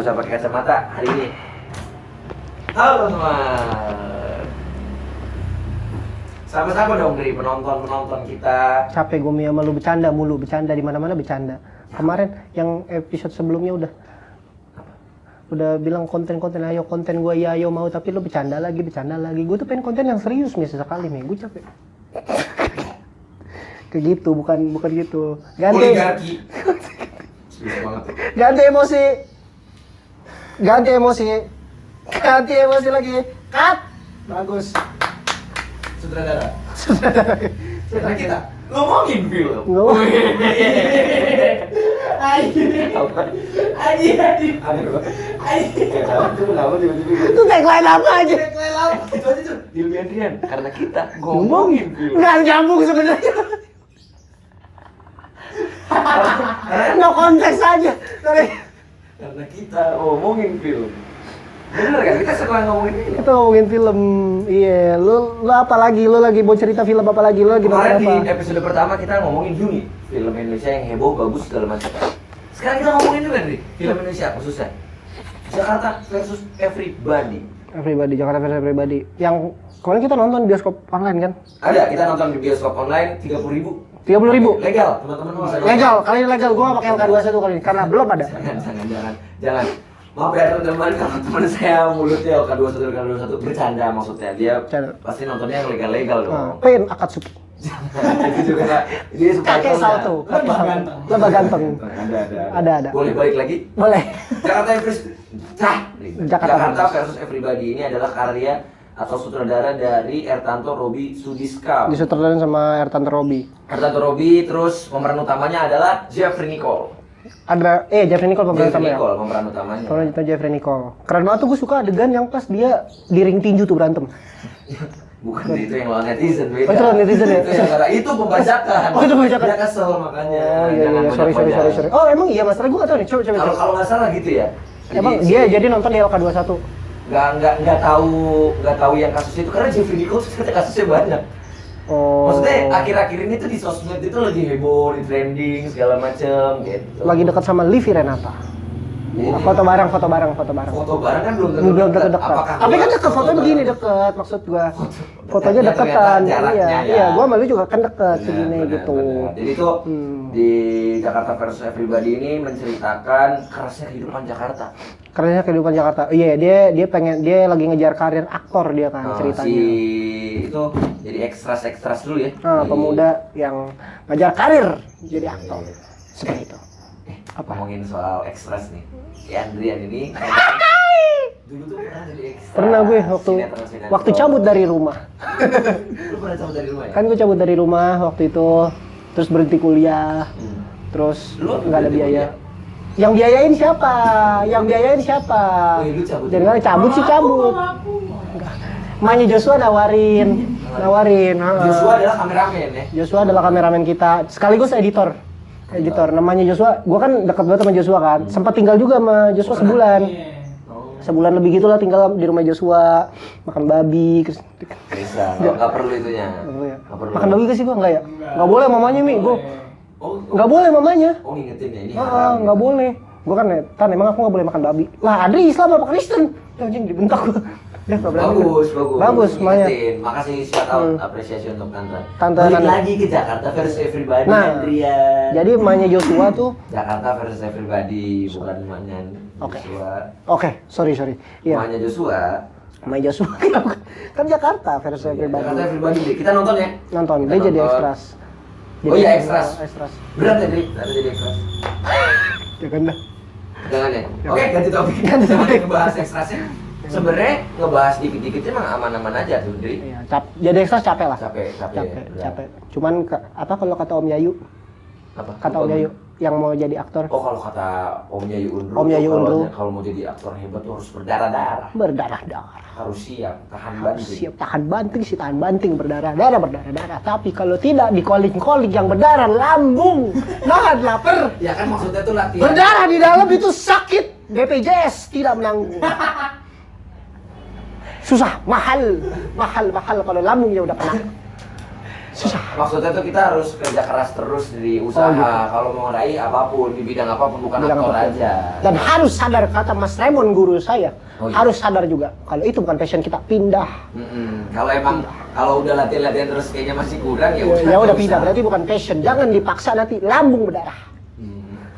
Gak usah pakai kacamata hari ini. Halo semua. Sama-sama dong dari penonton kita. Capek gue sama lu bercanda mulu, bercanda di mana-mana bercanda. Kemarin yang episode sebelumnya udah bilang konten-konten ayo konten gue ya ayo mau, tapi lu bercanda lagi. Gue tuh pengen konten yang serius nih sesekali nih, gue capek. Kayak gitu, bukan gitu. Oligarki. Serius banget. Ganti emosi lagi. Cut. Bagus. Sutradara kita ngomongin film. Itu tagline apa aja? Itu aja tuh Dilmi Andrian. Karena kita ngomongin film. Nggak nyambung sebenarnya. No konteks aja. Karena kita ngomongin film. Bener kan? Kita suka ngomongin film. Kita ngomongin film. Iya, lu apa lagi? Lu lagi mau cerita film apa lagi? Lu lagi nonton Kemarin apa? di episode pertama kita ngomongin Juni, film Indonesia yang heboh, bagus segala macam. Sekarang kita ngomongin juga nih, film Indonesia khususnya Jakarta versus Everybody. Jakarta versus Everybody. Yang kemarin kita nonton bioskop online kan? Ada, kita nonton di bioskop online 30.000. 30.000. Legal, teman-teman bisa nonton. Legal, kali ini legal. Gua pakai LK21 kali ini karena belum ada. Jangan. Maaf ya teman-teman, kalau teman saya mulutnya LK21 bercanda maksudnya. Dia Bercanda. pasti nontonnya yang legal-legal dong. Pen Akatsuki. Itu juga dia Kakek salto. Lebah ganteng. Ada. Boleh balik lagi? Boleh. Jakarta versus Everybody ini adalah karya atau sutradara dari Ertanto Robi Sudiska. Disutradarain sama Ertanto Robi. Terus pemeran utamanya adalah Jeffrey Nicole. Jeffrey Nicole pemeran utamanya. Pemeran utamanya. Pemeran itu Jeffrey Nicole. Keren banget tuh, gue suka adegan yang pas dia di ring tinju tuh berantem. Bukan itu yang lawan netizen, beda. Oh, itu lawan netizen ya? Itu pembajakan. Oh, itu pembajakan. Dia kesel makanya. Oh iya, sorry. Oh emang iya masalah gue nggak tahu nih. Coba. Kalau nggak salah gitu ya. Emang dia jadi nonton di LK21. Nggak tahu yang kasus itu karena Jeffrey Nicole ternyata kasusnya banyak. Oh. Maksudnya akhir-akhir ini tuh di sosmed itu lagi heboh, di trending segala macem gitu. Lagi dekat sama Livi Renata. Foto bareng. Foto bareng kan belum Dekat. Tapi kan deket, fotonya begini deket maksud gua. Fotonya deketan. Iya, gua sama lu juga kan deket segini gitu. Bener. Jadi tuh di Jakarta versus Everybody ini menceritakan kerasnya kehidupan Jakarta. Kerasnya kehidupan Jakarta. Iya, dia lagi ngejar karir aktor dia kan ceritanya. Itu jadi ekstras dulu ya. Pemuda yang ngejar karir jadi aktor. Seperti itu. Apa? Ngomongin soal ekstras nih. Si Andrian ini dulu tuh pernah jadi ekstras. Pernah gue waktu cabut dari rumah. Lu pernah cabut dari rumah ya? Kan gue cabut dari rumah waktu itu, terus berhenti kuliah. Terus nggak ada biaya. Yang biayain siapa? Oh, lu cabut. Jadi kan cabut. Emaknya Joshua nawarin. Joshua adalah kameramen ya? Joshua adalah kameramen kita, sekaligus editor. Namanya Joshua. Gua kan dekat banget sama Joshua kan. Sempat tinggal juga sama Joshua sebulan. Sebulan lebih gitulah tinggal di rumah Joshua, makan babi. Bisa, nggak perlu itunya. Nggak perlu. Makan babi sih gua enggak ya? Nggak boleh mamanya gua. Nggak boleh mamanya. Oh ngingetin ya ini haram. Nggak boleh. Gua kan emang aku nggak boleh makan babi. Lah Adri Islam apa Kristen? Anjing dibentak gua. Bagus, Maya. Makasih shout out apresiasi untuk Tante. Balik lagi ke Jakarta versus Everybody. Andrian. Jadi emaknya Joshua tuh Jakarta versus Everybody, bukan emaknya Joshua. Oke, sorry. Iya. Emaknya Joshua kan Jakarta versus Everybody. Jakarta Everybody. Kita nonton ya? Nonton. Dia jadi ekstras. Oh iya ekstras. Berat ya, Dri? Ternyata jadi ekstras. Jangan dah. Jangan ya? Oke, ganti topik. Ngebahas ekstrasnya. Sebenarnya ngebahas dikit-dikit emang aman-aman aja tuh, Dri. Iya, jadi ekstras capek lah. Capek. Cuman kalau kata Om Yayu? Apa? Kata Om Yayu yang mau jadi aktor. Oh, kalau kata Om Yayu Unru. Kalau mau jadi aktor hebat tuh harus berdarah-darah. Harus siap, tahan banting, berdarah-darah. Tapi kalau tidak dikolik-kolik yang berdarah lambung, nahan lapar. Ya kan maksudnya tuh latihan. Berdarah di dalam itu sakit. BPJS tidak menanggung. Susah, mahal kalau lambungnya udah kena. susah. Maksudnya tuh kita harus kerja keras terus di usaha. gitu. Kalau mau meraih apapun di bidang apapun, bukan Bidang aktor apapun. aja. Dan harus sadar, kata Mas Raymond guru saya, Oh, iya. harus sadar juga kalau itu bukan passion kita, pindah. Kalau emang kalau udah latihan terus kayaknya masih kurang ya udah. Ya udah nggak pindah, usah. berarti bukan passion. Jangan dipaksa, nanti lambung berdarah.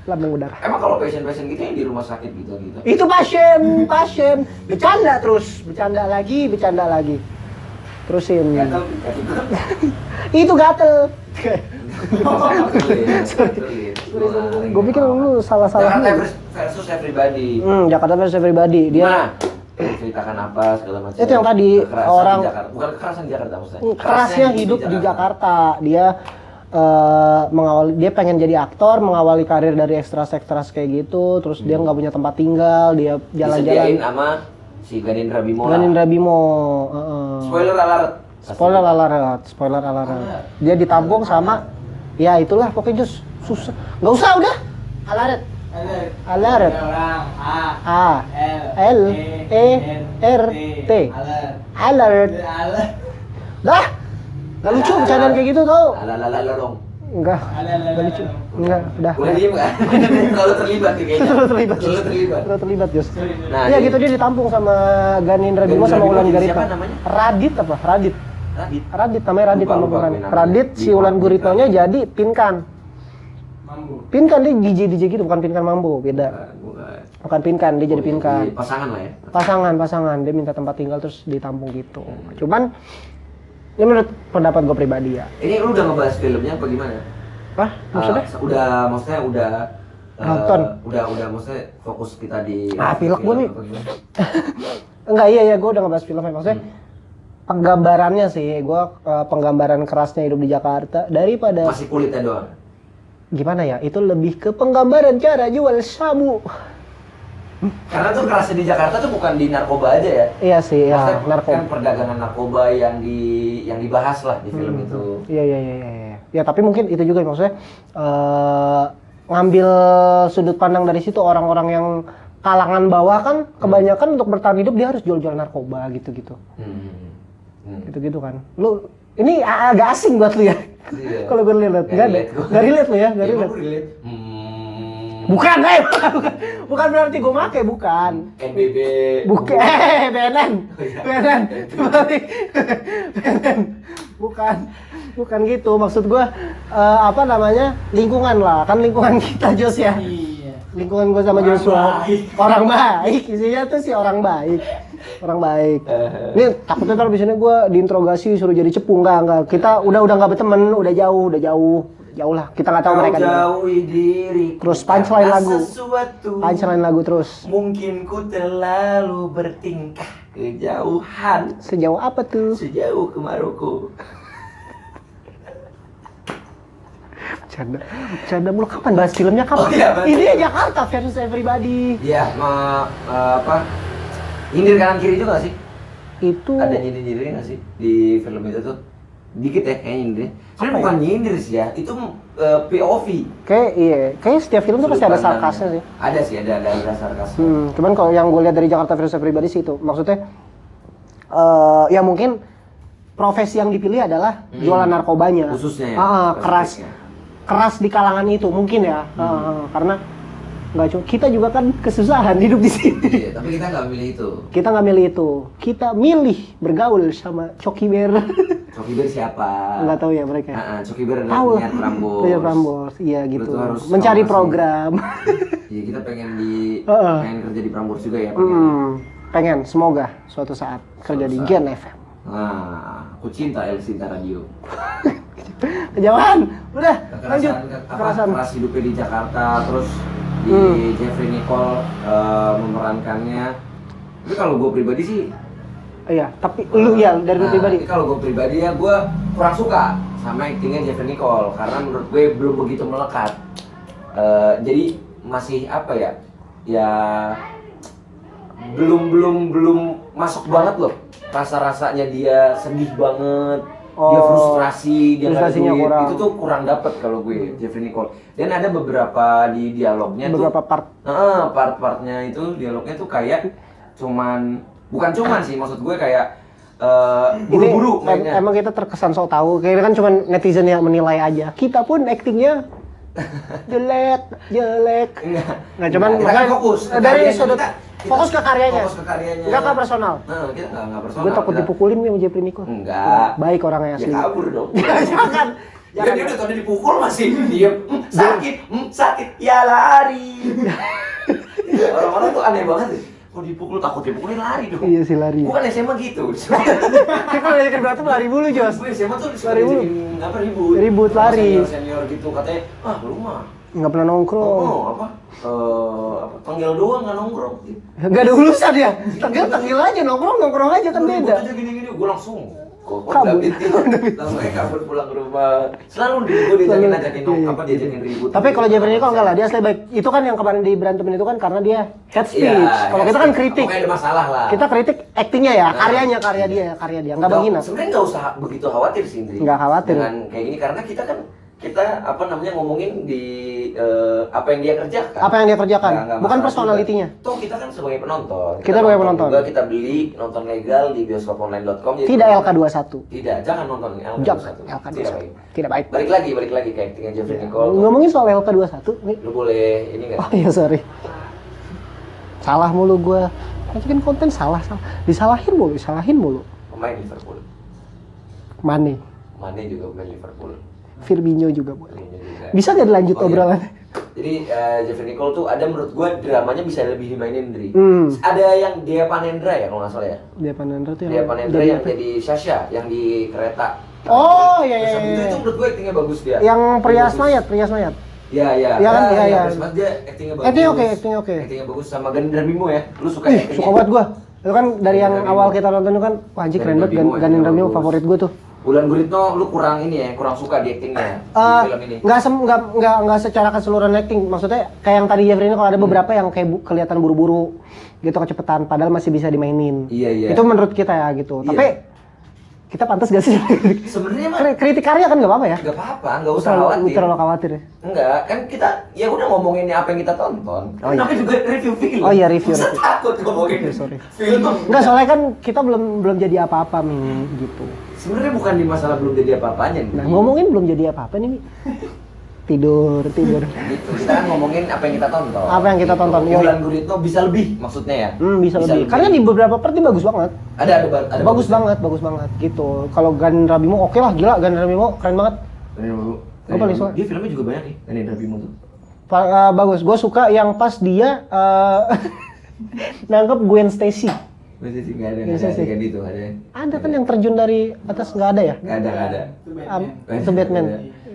Lambung berdarah. Emang kalau passion gitu yang di rumah sakit gitu. Itu passion. Bercanda terus, bercanda lagi. Terusin. Gatel. Itu gatel. Sorry. Gue pikir lu salah-salah. Jakarta versus everybody. Jakarta versus everybody. Gimana? Dia Ceritakan apa segala macam. Itu yang tadi, Kekerasan orang- di Jakarta. Bukan kekerasan di Jakarta maksudnya. kerasnya hidup di Jakarta. Dia dia pengen jadi aktor, mengawali karir dari ekstras kayak gitu. Terus dia nggak punya tempat tinggal, dia Disediain jalan-jalan. sama si Ganindra Bimo. Ganindra Bimo. Spoiler alert. Spoiler alert. Dia ditampung sama, ya itulah pokoknya susah. Nggak usah udah. Alert. A L E R T. Alert. Dah. Nggak lucu bercandaan kayak gitu tau. Alalala dong. Enggak lucu. Enggak, udah. Boleh diem kan? Kalau terlibat nih kayaknya. Kalau terlibat. Jos. Nah, Iya jadi- gitu, dia ditampung sama Ganindra Bimo Ganindra sama Bimo Ulan jadi Guritno. siapa namanya? Radit apa? Radit namanya Radit Lupa sama gue bukan. namanya. Radit si Bimo. Ulan Guritnonya jadi Pinkan. Pinkan dia DJ gitu, bukan Pinkan Mambo, beda. Bukan Pinkan, dia jadi Pinkan. Pasangan lah ya. Pasangan, dia minta tempat tinggal terus ditampung gitu. Cuman ini menurut pendapat gue pribadi ya. Ini lu udah ngebahas filmnya apa gimana? Hah? Maksudnya? Maksudnya udah Nonton. Udah maksudnya fokus kita di Pilek gue nih. apa gimana? Enggak, iya gue udah ngebahas filmnya. Maksudnya penggambarannya sih, gue penggambaran kerasnya hidup di Jakarta daripada Masih kulitnya doang. gimana ya, itu lebih ke penggambaran cara jual sabu. Karena tuh kerasnya di Jakarta tuh bukan di narkoba aja ya. Iya sih, ya, Maksudnya narkoba. kan perdagangan narkoba yang dibahas lah di film itu. Iya. Ya tapi mungkin itu juga maksudnya ngambil sudut pandang dari situ, orang-orang yang kalangan bawah kan kebanyakan untuk bertahan hidup dia harus jual-jual narkoba gitu-gitu. Gitu-gitu kan. Lu ini agak asing buat lu ya. Iya. Kalau gue lihat enggak relate lu ya, enggak Ya, relate. emang relate. Bukan, bukan berarti gue make, bukan. NBB. Bukan, BNN. BNN. Bukan gitu. Maksud gue, lingkungan lah. Kan lingkungan kita, Jos ya. Iya. Lingkungan gue sama Joshua. Orang baik. Isinya tuh sih orang baik. Ini takutnya ntar abis ini gue diinterogasi suruh jadi cepu. Enggak. Kita udah nggak berteman, udah jauh lah. Kita nggak tahu mereka. Jauhi diri. Terus punchline lagu. Sesuatu. Punchline lagu terus. Mungkin ku terlalu bertingkah kejauhan. Sejauh apa tuh? Sejauh ke Maroko. Bercanda mulu, kapan bahas filmnya kapan? Oh iya, bahas Ini film. Jakarta versus everybody. Iya, nyindir kanan kiri juga gak sih? Itu Ada nyindir nggak sih di film itu tuh? Dikit ya kayaknya nyindir. Sebenarnya bukan nyindir sih ya, itu POV. kayak setiap film tuh pasti ada Sudut pandangnya. sarkasnya sih. Ada sih, ada sarkasnya. Cuman kalau yang gue lihat dari Jakarta versus everybody sih itu, maksudnya ya mungkin profesi yang dipilih adalah jualan narkobanya. Khususnya ya, Keras di kalangan itu mungkin ya. Karena nggak cuma kita juga kan kesusahan hidup di sini. Iya, tapi kita nggak milih itu. Kita nggak milih itu. Kita milih bergaul sama Coki Bear. Coki Bear siapa? Nggak tahu ya mereka. Coki Bear adalah Tahu lah. penyiar Prambors. Penyiar Prambors, iya Lu gitu. tuh harus Mencari tahu program. Iya, kita pengen pengen kerja di Prambors juga ya. Pengen, semoga suatu saat kerja di Gen FM. Nah, aku cinta El Sinta Radio. Kejauhan, udah lanjut. Keras hidupnya di Jakarta, terus di Jeffrey Nicole memerankannya. Tapi kalau gue pribadi sih, Iya, tapi lu ya dari lu pribadi. tapi kalau gue pribadi ya gue kurang suka sama aktingnya Jeffrey Nicole karena menurut gue belum begitu melekat. Jadi masih apa ya? Ya belum masuk banget loh. Rasa-rasanya dia sedih banget. Dia frustrasi, dia nggak ada Frustrasinya duit. kurang. Itu tuh kurang dapet kalau gue Jeffrey Nicole. Dan ada beberapa di dialognya Beberapa tuh, part. part-partnya itu dialognya tuh kayak bukan cuman sih, maksud gue kayak buru-buru mainnya. Emang kita terkesan sok tahu. Kayaknya kan cuma netizen yang menilai aja. Kita pun actingnya jelek. Nggak cuman kita kan fokus ke dari karyanya. sudut fokus ke karyanya. Fokus ke karyanya. Enggak ke personal. Kita nggak personal. Gue takut dipukulin nih sama Jeffrey Nicole. Enggak. Baik orangnya asli. Ya kabur dong. Jangan. Ya dia udah tadi dipukul masih diem. Sakit, ya lari. Orang-orang tuh aneh banget deh. Kalau dipukul takut dipukulin lari dong. Iya sih lari. Bukan SMA gitu. Kalau dari berantem lari bulu Jos. Gue SMA tuh Lari mulu. apa ribut. Ribut, lari. Senior gitu katanya, lu mah. Nggak pernah nongkrong. Apa? Tanggal doang nggak nongkrong. Nggak ada urusan ya. Tanggil aja nongkrong aja kan beda. Aja gini-gini, gue langsung Kabur. langsung kabur pulang ke rumah. Selalu gue diajakin diajakin ribut. Tapi kalau Jeffrey Nicole enggak lah, dia asli baik. Itu kan yang kemarin diberantemin itu kan karena dia head speech. Iya, Kalau kita kan kritik. Pokoknya ada masalah lah. Kita kritik aktingnya ya, karya dia, enggak menghina. Sebenarnya nggak usah begitu khawatir sih, Indri. Nggak khawatir. Dengan kayak gini karena kita ngomongin di apa yang dia kerjakan. Apa yang dia kerjakan, Nggak bukan masalah personalitinya. juga. Toh kita kan sebagai penonton. Kita sebagai penonton. Juga kita beli nonton legal di bioskoponline.com. Tidak LK21. Tidak, jangan nonton LK21. Jangan Tidak LK21. baik. Tidak baik. Balik lagi ke actingnya Jeffrey Nicole. Ngomongin soal LK21 nih. Lu boleh ini nggak? Oh iya sorry. Salah mulu gua. Masukin konten salah. Disalahin mulu. Pemain Liverpool. Mane juga pemain Liverpool. Firmino juga boleh. Ini juga. Bisa nggak dilanjut Oh, iya. obrolan? Jadi Jeffrey Nicole tuh ada menurut gua dramanya bisa lebih dimainin Dri. Ada yang Dea Panendra ya kalau nggak salah ya. Dia Panendra tuh Dea Panendra jadi yang apa? jadi Sasha yang di kereta. Oh iya. Itu menurut gua actingnya bagus dia. Yang Prias Bagus. Mayat. Iya. Iya kan? Iya. Prias Mayat dia actingnya bagus. Acting oke. Actingnya bagus sama Ganindra Bimo ya. Lu suka Ih, actingnya? suka banget gua. Itu kan dari yang Ganindra awal Bimo. kita nonton itu kan, wah anjir keren banget Ganindra Bimo, Ganindra Bimo bagus. favorit gua tuh. Wulan Guritno lu kurang suka di actingnya di film ini. Nggak secara keseluruhan acting, maksudnya kayak yang tadi Jeffrey ini kalau ada beberapa yang kayak kelihatan buru-buru gitu kecepatan padahal masih bisa dimainin. Iya. Itu menurut kita ya gitu. Iya. Tapi kita pantas gak sih? Sebenarnya mah Kritik karya kan nggak apa-apa ya? nggak apa-apa, nggak usah khawatir. Terlalu khawatir ya? Enggak, kan kita ya udah ngomongin apa yang kita tonton. Oh, iya. Tapi juga review film. Oh iya, review. Masa takut ngomongin Sorry. film. Enggak, soalnya kan kita belum jadi apa-apa nih gitu. Sebenarnya bukan di masalah belum jadi apa-apanya nih. Nah, ngomongin belum jadi apa-apa nih. Mi. Tidur. Gitu. Kita kan ngomongin apa yang kita tonton. Apa yang kita tonton, yoi. Wulan Guritno bisa lebih maksudnya ya. Bisa lebih. Karena di beberapa part dia bagus banget. Ada Bagus banget gitu. Kalau Ganindra Bimo oke lah, gila Ganindra Bimo keren banget. Gua paling suka. Dia filmnya juga banyak nih, Ganindra Bimo tuh. Bagus. Gue suka yang pas dia nangkep Gwen Stacy. Masih sih nggak ada kayak gitu, ada. Ada kan yang terjun dari atas, nggak ada ya? Nggak ada. Itu Batman.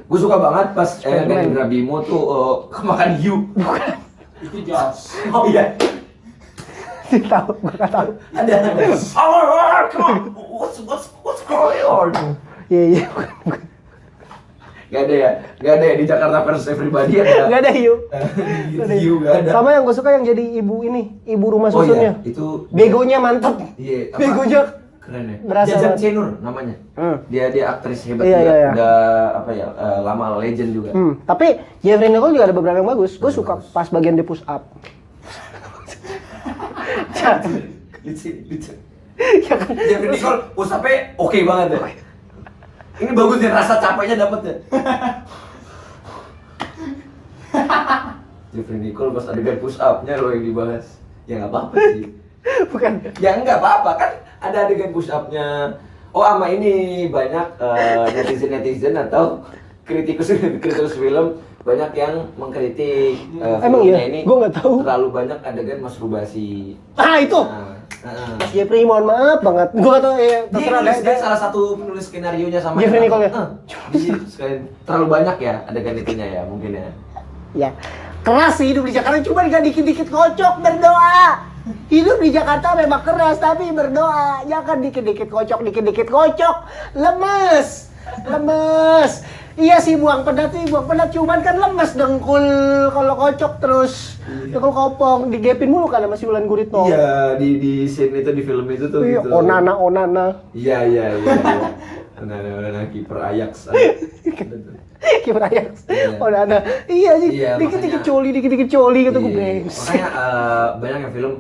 Gue suka banget pas Spider-Man. Ganindra Bimo tuh kemakan hiu. Bukan. Itu Joss. Oh iya. Tahu, gue nggak tahu. Ada. Oh, come on. What's going on? Iya. Gak ada ya di Jakarta versus Everybody ada. Nggak ada hiu. Hiu gak ada. Sama yang gue suka yang jadi ibu rumah Oh susunnya. iya, itu Begonya mantep. Iya. apa? Begonya Keren ya. berasa Jajang banget. Cenur namanya. Dia aktris hebat Iya, juga. iya. Udah apa ya? Lama legend juga. Tapi Jeffrey Nicole juga ada beberapa yang bagus. Gue suka pas bagian dia push up. Lucu. Jeffrey Nicole push up-nya oke banget ya. Ini bagus nih, rasa capeknya dapet ya. Jeffrey Nicole pas adegan push up-nya lo yang dibahas. Ya nggak apa-apa sih. Bukan. Ya nggak apa-apa kan ada adegan push up-nya. Oh sama ini banyak netizen atau kritikus film banyak yang mengkritik Emang filmnya iya? ini Gua nggak tahu. terlalu banyak adegan masturbasi. Itu. Mas Jeffrey mohon maaf banget. Gue kata ya terserah Dia salah satu penulis skenarionya sama Jeffrey Nicole ya? Terlalu banyak ya adegan itunya ya mungkin ya. Ya. Keras sih hidup di Jakarta, cuma nggak dikit-dikit kocok, berdoa. Hidup di Jakarta memang keras tapi berdoa. Jangan dikit-dikit kocok. Lemes. Iya sih buang penat, cuman kan lemes dengkul kalau kocok terus. Dengkul kopong, digepin mulu kan sama si Wulan Guritno. Iya, di scene itu di film itu tuh Iya, gitu. onana. Iya. Anak kiper Ajax. Kiper Ajax. Iya. Oh, ada. Iya sih. Iya, Dikit-dikit makanya- coli kata gue. Iya. Brengsek. Makanya banyak yang film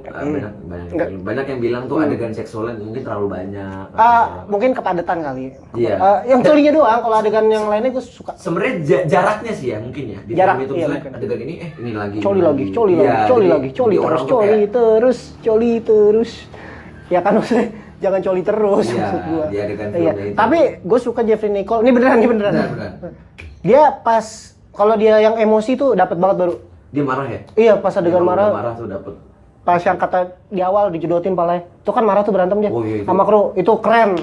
banyak yang bilang tuh adegan seksualnya mungkin terlalu banyak. Mungkin kepadatan kali. Iya. Yang colinya doang, kalau adegan yang lainnya gue suka. Sebenarnya jaraknya sih ya mungkin ya. Di Jarak, film itu iya, misalnya mungkin. adegan ini lagi. Coli lagi, Iya, coli jadi terus, orang tuh kayak, coli terus. Ya kan maksudnya jangan coli terus Iya, maksud gua. di adegan Iya. filmnya itu. Tapi gue suka Jeffrey Nicole. Ini beneran. Beneran. Dia pas kalau dia yang emosi tuh dapat banget baru. Dia marah ya? Iya, pas adegan Kalau marah. marah tuh dapet. Pas yang kata di awal dijodotin palanya. Itu kan marah tuh berantem dia Oh, iya, itu. sama kru. Itu keren.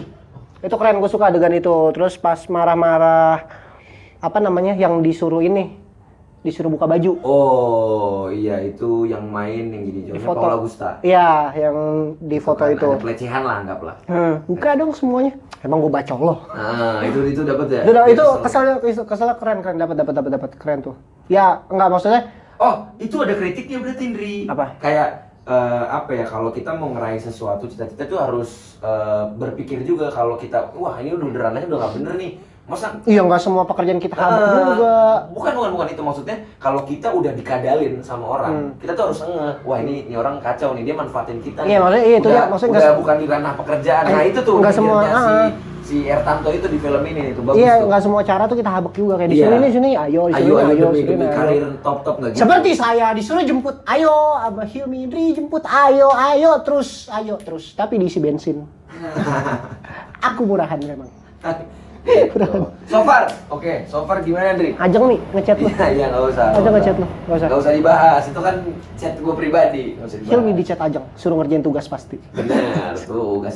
Itu keren, gue suka adegan itu. Terus pas marah-marah apa namanya yang disuruh buka baju. Oh iya itu yang main yang jadi Di John foto. Paul Augusta. Iya, yang di foto Kan itu. ada pelecehan lah anggaplah. Buka dong semuanya. Emang gue bacol loh. Nah itu dapat ya. Itu keselnya keren dapat keren tuh. Ya enggak maksudnya Oh itu ada kritiknya berarti Indri. Apa? Kayak apa ya kalau kita mau ngeraih sesuatu cita-cita tuh harus berpikir juga kalau kita wah ini udah beneran aja udah nggak bener nih. Masa iya enggak semua pekerjaan kita habis juga. bukan itu maksudnya kalau kita udah dikadalin sama orang kita tuh harus wah ini orang kacau nih dia manfaatin kita Iya, nih. maksudnya iya, itu udah, dia, maksudnya udah nggak- bukan di ranah pekerjaan nah itu tuh nggak semua, pikirnya si Ertanto itu di film ini tuh bagus Iya, tuh enggak semua cara tuh kita habek juga kayak di Iya. sini, ayo di sini, demi ayo. karir top nggak gitu Seperti saya disuruh jemput, ayo, Abah Hilmi Indri jemput, ayo terus. Tapi diisi bensin. Aku murahan memang. Gitu. So far gimana Andri? Ajeng nih ngechat lu. Iya nggak usah. Ajeng ngechat lu, nggak usah. Nggak usah dibahas, itu kan chat gue pribadi. Nggak usah dibahas. Hilmi di chat Ajeng, suruh ngerjain tugas pasti. Bener, tugas.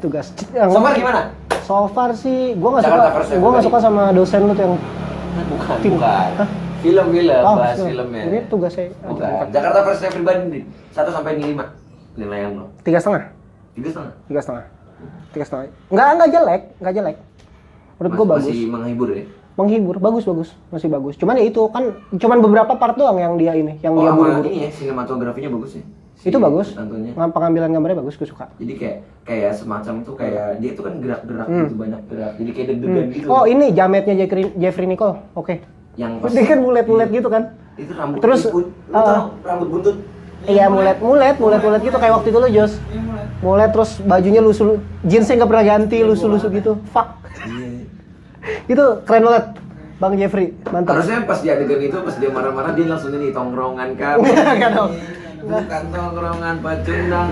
Tugas. So far gimana? So far sih, gua nggak Jakarta suka. First Gua nggak February. suka sama dosen lu tuh yang Bukan. Hah? Film, bahas film. filmnya. Ini tugasnya. Bukan. Jakarta First February 1 sampai 5 nilai yang lo. 3,5. 3,5. 3,5. Nggak jelek. Menurut gua bagus. Masih menghibur ya. Menghibur, bagus, masih bagus. Cuman ya itu kan, cuman beberapa part doang yang dia ini, yang dia sama buru-buru. ini ya, sinematografinya bagus ya. Itu bagus. Tentunya. Pengambilan gambarnya bagus, gue suka. Jadi kayak semacam tuh kayak dia tuh kan gerak-gerak gitu banyak gerak. Jadi kayak deg-degan gitu. Oh ini jametnya Jeffrey Nicole, oke. Yang pas Dia kan mulet gitu kan? itu rambut Terus, lu tau rambut buntut. Iya mulet gitu kayak waktu itu lo Jos. Mulet terus bajunya lusuh, jeansnya nggak pernah ganti, lusuh gitu. Fuck. Iya. Itu keren banget, Bang Jeffrey, mantap. Harusnya pas di adegan itu pas dia marah-marah dia langsung ini tongkrongan kami. Nggak dong. Bukan tongkrongan pacundang.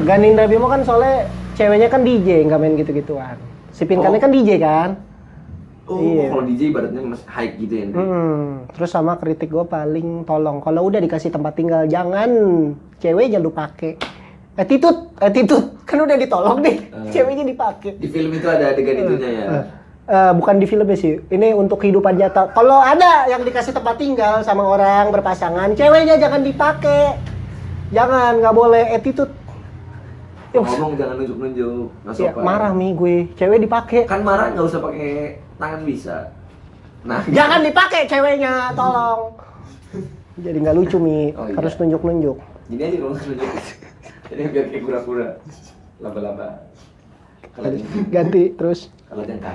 Ganindra Bimo kan soalnya ceweknya kan DJ, nggak main gitu-gituan. Si Pinkannya kan DJ kan? Oh, Iya. kalau DJ ibaratnya mas high gitu ya. Terus sama kritik gue paling tolong kalau udah dikasih tempat tinggal jangan ceweknya lu pake. Attitude kan udah ditolong nih, ceweknya dipakai. Di film itu ada adegan itunya ya. Bukan di filmnya sih, ini untuk kehidupan nyata. Kalau ada yang dikasih tempat tinggal sama orang berpasangan, ceweknya jangan dipakai. Jangan, nggak boleh attitude. Ngomong jangan nunjuk-nunjuk, nggak Ya, sopan. marah nih gue, cewek dipakai. Kan marah nggak usah pakai tangan bisa. Nah, Jangan dipakai ceweknya, tolong. Jadi nggak lucu Mi, Oh, iya. harus nunjuk-nunjuk. gini aja kalau nggak nunjuk. Jadi biar kayak kura-kura, laba-laba. Kalau Ganti terus. kalau jengkal.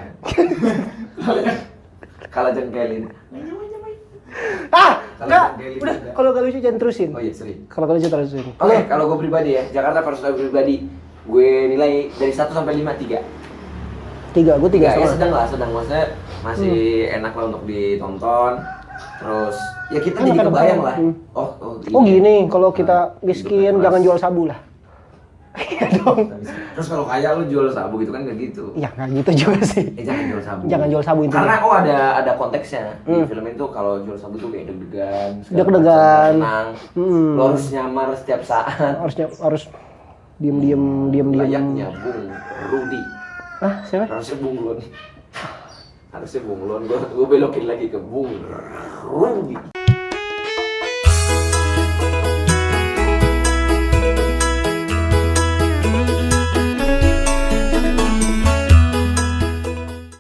Kalau jengkelin. Ah, Kalau enggak. jengkelin Udah, juga. kalau nggak lucu jangan terusin. Oh iya sering. Kalau nggak lucu terusin. Oke, kalau gue pribadi ya, Jakarta versus gue pribadi, gue nilai dari 1 sampai 5, 3. 3, gue 3 Ya sama. sedang maksudnya masih enak lah untuk ditonton. Terus ya kita Enak, jadi enak, kebayang enak. lah. Oh gini, kalau kita Hidup miskin keras. jangan jual sabu lah. Iya dong. Terus kalau kaya lu jual sabu gitu kan nggak gitu. Ya nggak gitu juga sih. Jangan jual sabu. Jangan jual sabu intinya. Karena ada konteksnya di film itu kalau jual sabu tuh kayak deg-degan, segala Deg-degan. macam, tenang. Lo harus nyamar setiap saat. Harus diem. Layaknya Bung Rudi. Ah, siapa? Harusnya Bunglon. Gue belokin lagi ke Bung Rudi.